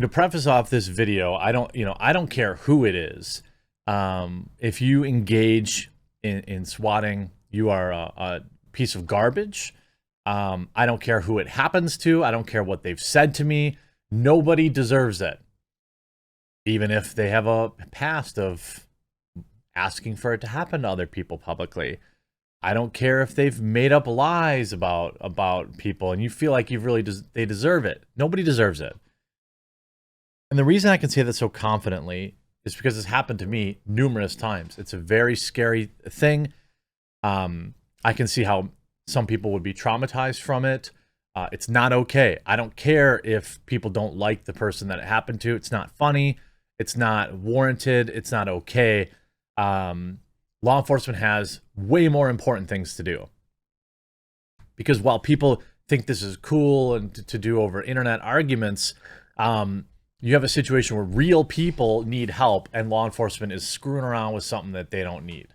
To preface off this video, I don't care who it is. If you engage in swatting, you are a piece of garbage. I don't care who it happens to. I don't care what they've said to me. Nobody deserves it. Even if they have a past of asking for it to happen to other people publicly. I don't care if they've made up lies about people and you feel like they deserve it. Nobody deserves it. And the reason I can say that so confidently is because it's happened to me numerous times. It's a very scary thing. I can see how some people would be traumatized from it. It's not okay. I don't care if people don't like the person that it happened to. It's not funny. It's not warranted. It's not okay. Law enforcement has way more important things to do. Because while people think this is cool and to do over internet arguments, you have a situation where real people need help and law enforcement is screwing around with something that they don't need.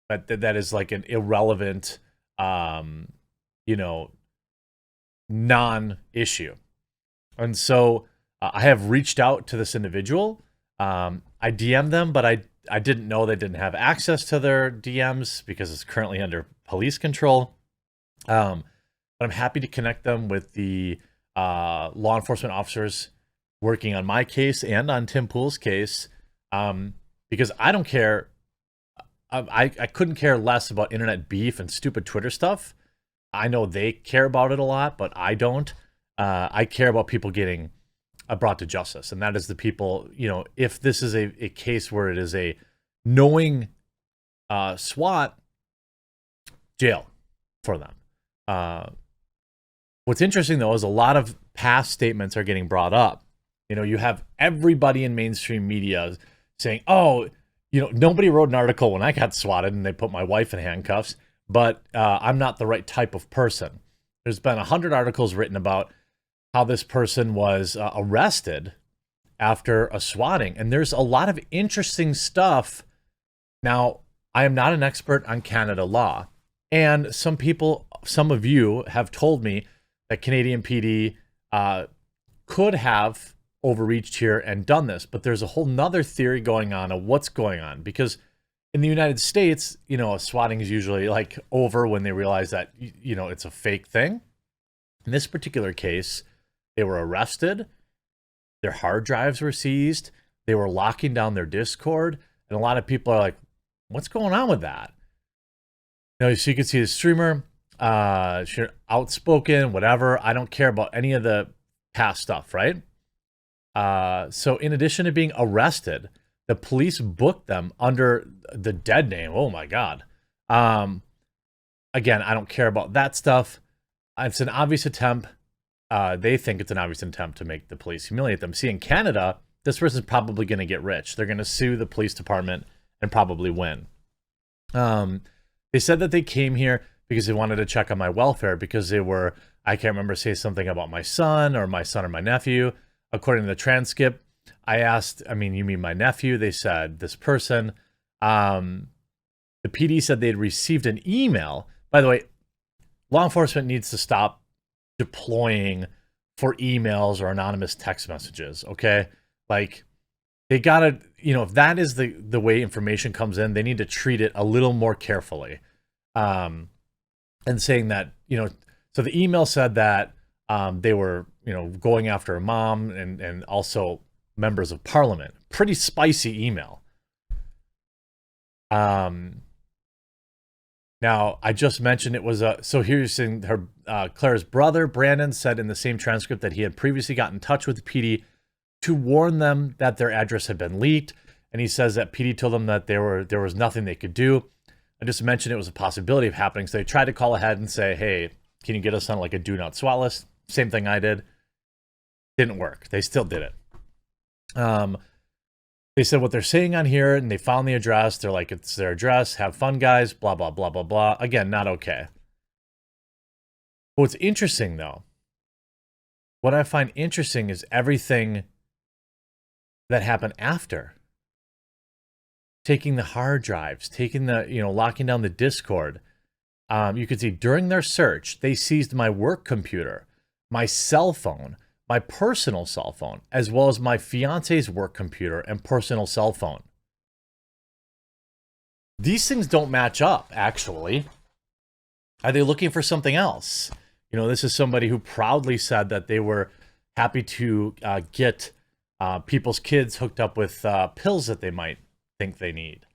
That is like an irrelevant, non-issue. And so I have reached out to this individual. I DM'd them, but I didn't know they didn't have access to their DMs because it's currently under police control. But I'm happy to connect them with the law enforcement officers working on my case and on Tim Pool's case, because I don't care. I couldn't care less about internet beef and stupid Twitter stuff. I know they care about it a lot, but I don't. I care about people getting brought to justice, and that is the people, if this is a case where it is a knowing SWAT, jail for them. What's interesting, though, is a lot of past statements are getting brought up. You have everybody in mainstream media saying, oh, nobody wrote an article when I got swatted and they put my wife in handcuffs, but I'm not the right type of person. There's been 100 articles written about how this person was arrested after a swatting. And there's a lot of interesting stuff. Now, I am not an expert on Canada law. And some of you have told me that Canadian PD could have overreached here and done this, but there's a whole nother theory going on of what's going on, because in the United States, a swatting is usually like over when they realize that, it's a fake thing. In this particular case, they were arrested, their hard drives were seized, they were locking down their Discord, and a lot of people are like, what's going on with that? So you can see the streamer, outspoken, whatever. I don't care about any of the past stuff, right? So in addition to being arrested, the police booked them under the dead name. Oh my God. Again, I don't care about that stuff. It's an obvious attempt. They think it's an obvious attempt to make the police humiliate them. See, in Canada, this person's probably going to get rich. They're going to sue the police department and probably win. They said that they came here because they wanted to check on my welfare because they were, I can't remember, say something about my son or my nephew. According to the transcript, I asked, you mean my nephew? They said this person. The PD said they'd received an email. By the way, law enforcement needs to stop deploying for emails or anonymous text messages, okay? Like, they gotta, if that is the way information comes in, they need to treat it a little more carefully. And saying that, so the email said that they were, going after a mom and also members of parliament. Pretty spicy email. Now, I just mentioned it was so here's in her, Claire's brother, Brandon, said in the same transcript that he had previously gotten in touch with the PD to warn them that their address had been leaked. And he says that PD told them that there was nothing they could do. I just mentioned it was a possibility of happening. So they tried to call ahead and say, hey, can you get us on like a do not swat list? Same thing I did. Didn't work. They still did it. They said what they're saying on here, and they found the address. They're like, it's their address. Have fun, guys. Blah, blah, blah, blah, blah. Again, not okay. What's interesting, though, what I find interesting is everything that happened after. Taking the hard drives, taking the, locking down the Discord. You can see during their search, they seized my work computer, my cell phone, my personal cell phone, as well as my fiance's work computer and personal cell phone. These things don't match up, actually. Are they looking for something else? You know, this is somebody who proudly said that they were happy to get people's kids hooked up with pills that they might think they need.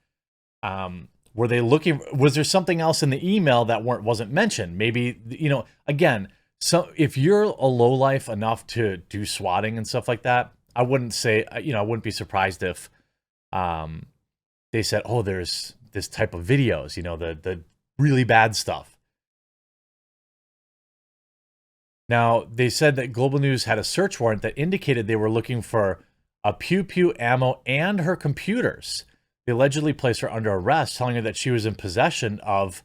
Were they looking? Was there something else in the email that wasn't mentioned? Maybe, you know, again, so if you're a lowlife enough to do swatting and stuff like that, I wouldn't say, you know, I wouldn't be surprised if they said, oh, there's this type of videos, you know, the really bad stuff. Now, they said that Global News had a search warrant that indicated they were looking for a pew-pew ammo and her computers. They allegedly placed her under arrest, telling her that she was in possession of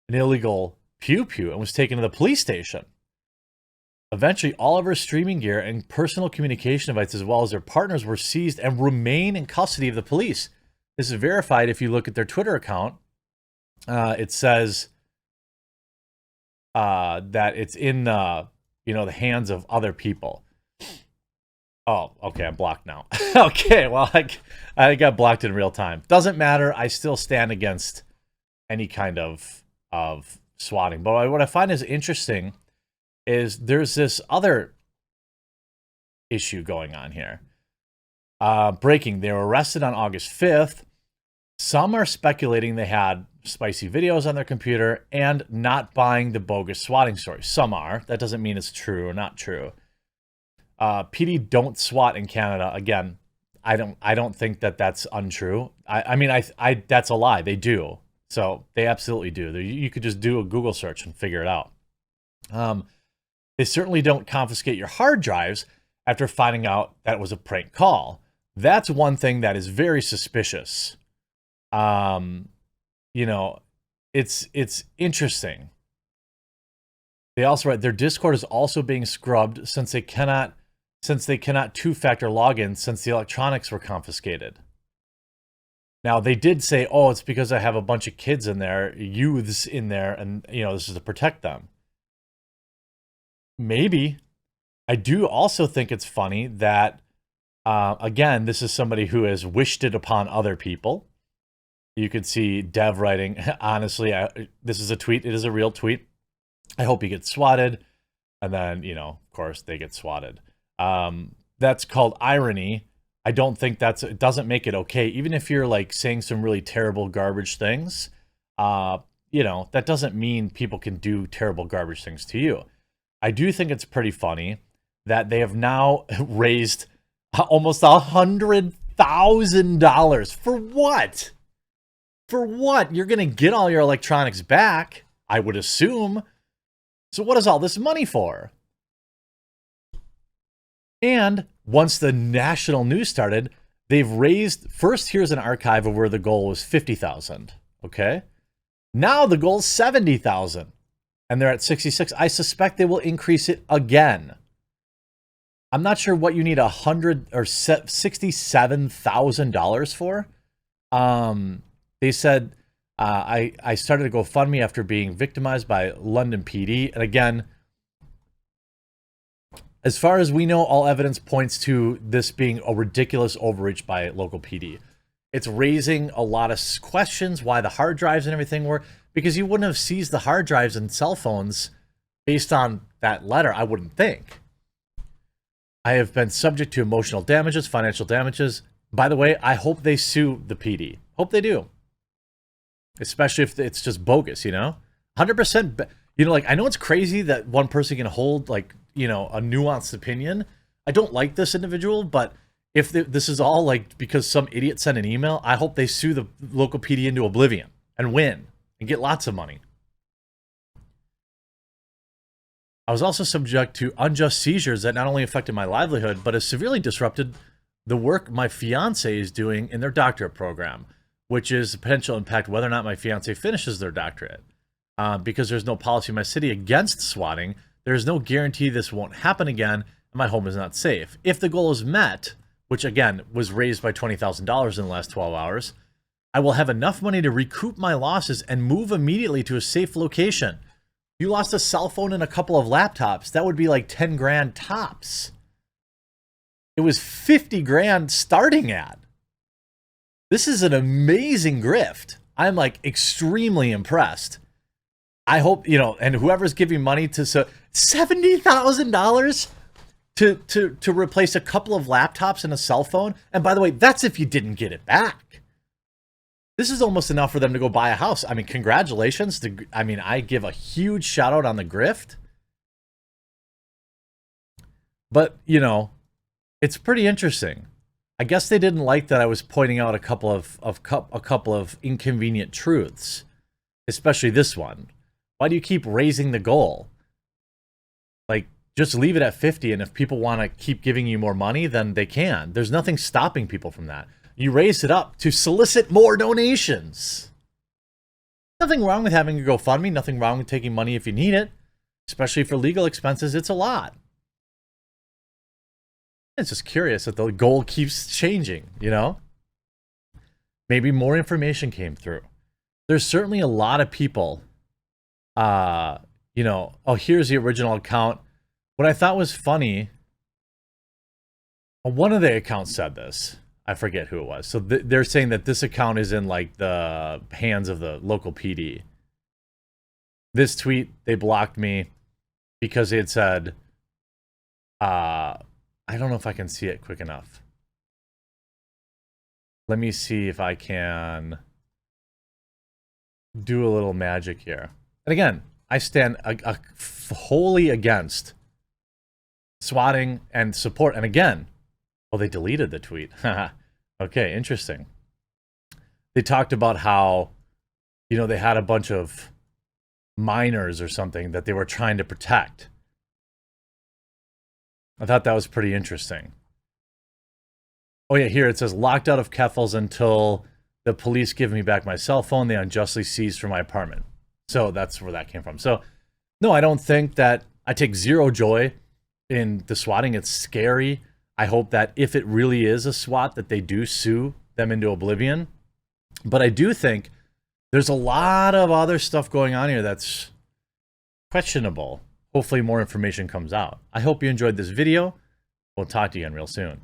an illegal pew-pew and was taken to the police station. Eventually, all of her streaming gear and personal communication devices, as well as their partners, were seized and remain in custody of the police. This is verified if you look at their Twitter account. It says that it's in you know, the hands of other people. Oh, okay, I'm blocked now. Okay, well, I got blocked in real time. Doesn't matter. I still stand against any kind of swatting. But what I find is interesting is there's this other issue going on here. Breaking. They were arrested on August 5th. Some are speculating they had spicy videos on their computer and not buying the bogus swatting story. Some are. That doesn't mean it's true or not true. PD don't swat in Canada. Again, I don't think that that's untrue. I mean, that's a lie. They do. So they absolutely do. You could just do a Google search and figure it out. They certainly don't confiscate your hard drives after finding out that it was a prank call. That's one thing that is very suspicious. You know, it's interesting. They also write their Discord is also being scrubbed since they cannot two-factor login since the electronics were confiscated. Now, they did say, oh, it's because I have a bunch of kids in there, youths in there, and, you know, this is to protect them. Maybe. I do also think it's funny that, again, this is somebody who has wished it upon other people. You could see Dev writing, honestly, this is a tweet. It is a real tweet. I hope he gets swatted. And then, you know, of course, they get swatted. That's called irony. I don't think it doesn't make it okay. Even if you're like saying some really terrible garbage things, you know, that doesn't mean people can do terrible garbage things to you. I do think it's pretty funny that they have now raised almost $100,000 for what? For what? You're going to get all your electronics back, I would assume. So what is all this money for? And once the national news started, they've raised, first here's an archive of where the goal was 50,000, okay? Now the goal is 70,000, and they're at 66. I suspect they will increase it again. I'm not sure what you need $67,000 for. They said, I started a GoFundMe after being victimized by London PD. And again, as far as we know, all evidence points to this being a ridiculous overreach by local PD. It's raising a lot of questions why the hard drives and everything were, because you wouldn't have seized the hard drives and cell phones based on that letter, I wouldn't think. I have been subject to emotional damages, financial damages. By the way, I hope they sue the PD. Hope they do. Especially if it's just bogus, you know? 100%, you know, like, I know it's crazy that one person can hold, like, you know, a nuanced opinion. I don't like this individual, but if this is all, like, because some idiot sent an email, I hope they sue the local PD into oblivion and win and get lots of money. I was also subject to unjust seizures that not only affected my livelihood, but has severely disrupted the work my fiance is doing in their doctorate program, which is the potential impact whether or not my fiance finishes their doctorate. Because there's no policy in my city against swatting, there's no guarantee this won't happen again, and my home is not safe. If the goal is met, which again was raised by $20,000 in the last 12 hours, I will have enough money to recoup my losses and move immediately to a safe location. You lost a cell phone and a couple of laptops, that would be like 10 grand tops. It was 50 grand starting at. This is an amazing grift. I'm like extremely impressed. I hope, you know, and whoever's giving money to $70,000 to replace a couple of laptops and a cell phone. And by the way, that's if you didn't get it back. This is almost enough for them to go buy a house. I mean, congratulations. I give a huge shout out on the grift. But, you know, it's pretty interesting. I guess they didn't like that I was pointing out a couple of inconvenient truths, especially this one. Why do you keep raising the goal? Like, just leave it at 50, and if people want to keep giving you more money, then they can. There's nothing stopping people from that. You raise it up to solicit more donations. Nothing wrong with having a GoFundMe. Nothing wrong with taking money if you need it, especially for legal expenses. It's a lot. It's just curious that the goal keeps changing, you know? Maybe more information came through. There's certainly a lot of people, you know, oh, here's the original account. What I thought was funny, one of the accounts said this. I forget who it was. So they're saying that this account is in like the hands of the local PD. This tweet, they blocked me because it said, I don't know if I can see it quick enough. Let me see if I can do a little magic here. And again, I stand wholly against swatting and support. And again, oh, they deleted the tweet. Okay, interesting. They talked about how, you know, they had a bunch of minors or something that they were trying to protect. I thought that was pretty interesting. Oh yeah, here it says, locked out of Keffels until the police give me back my cell phone they unjustly seized from my apartment. So that's where that came from. So no, I don't think that, I take zero joy in the swatting. It's scary. I hope that if it really is a SWAT, that they do sue them into oblivion. But I do think there's a lot of other stuff going on here that's questionable. Hopefully more information comes out. I hope you enjoyed this video. We'll talk to you again real soon.